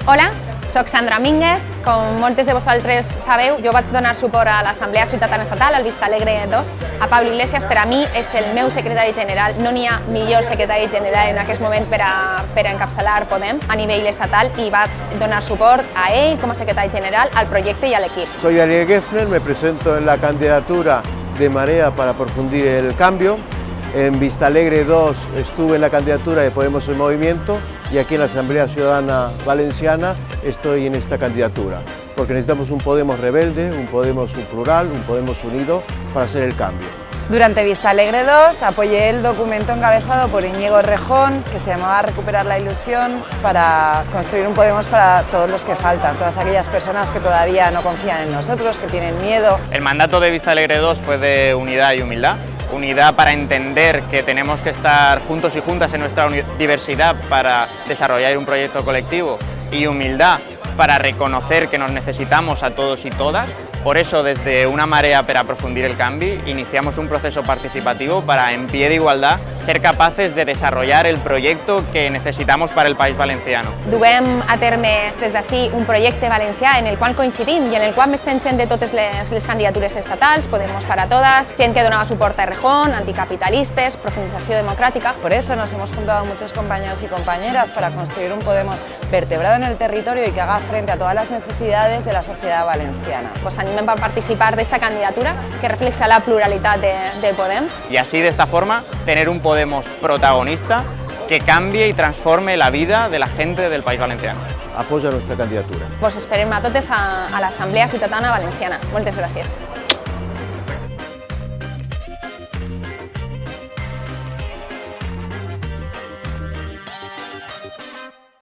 Hola, soc Sandra Mínguez. Com moltes de vosaltres sabeu, jo vaig donar suport a l'Assemblea Ciutadana Estatal, al Vistalegre 2. A Pablo Iglesias, per a mi, és el meu secretari general. No n'hi ha millor secretari general en aquest moment per a encapçalar Podem a nivell estatal i vaig donar suport a ell com a secretari general, al projecte i a l'equip. Soy Ariel Geffner, me presento en la candidatura de Marea para aprofundir el cambio. En Vistalegre 2 estuve en la candidatura de Podemos en Movimiento y aquí en la Asamblea Ciudadana Valenciana estoy en esta candidatura, porque necesitamos un Podemos rebelde, un Podemos plural, un Podemos unido para hacer el cambio. Durante Vistalegre 2 apoyé el documento encabezado por Íñigo Errejón, que se llamaba Recuperar la ilusión, para construir un Podemos para todos los que faltan, todas aquellas personas que todavía no confían en nosotros, que tienen miedo. El mandato de Vistalegre 2 fue de unidad y humildad. Unidad para entender que tenemos que estar juntos y juntas en nuestra diversidad para desarrollar un proyecto colectivo, y humildad para reconocer que nos necesitamos a todos y todas. Por eso, desde Una Marea per aprofundir el canvi, iniciamos un proceso participativo para, en pie de igualdad, ser capaces de desarrollar el proyecto que necesitamos para el País Valenciano. Duem a terme des d'ací un projecte valencià en el qual coincidim i en el qual estem gent de totes les candidatures estatals, Podemos para todas, gent que donava suport a Errejón, anticapitalistes, profundizació democràtica. Por eso nos hemos juntado muchos compañeros y compañeras para construir un Podemos vertebrado en el territorio y que haga frente a todas las necesidades de la sociedad valenciana. Pues animem a participar d'esta candidatura que refleja la pluralitat de Podem. Y así, de esta forma, tener un Podemos protagonista que cambie y transforme la vida de la gente del País Valenciano. Apoya nuestra candidatura. Pues esperem a totes a l'Assemblea Ciutadana Valenciana. Moltes gràcies.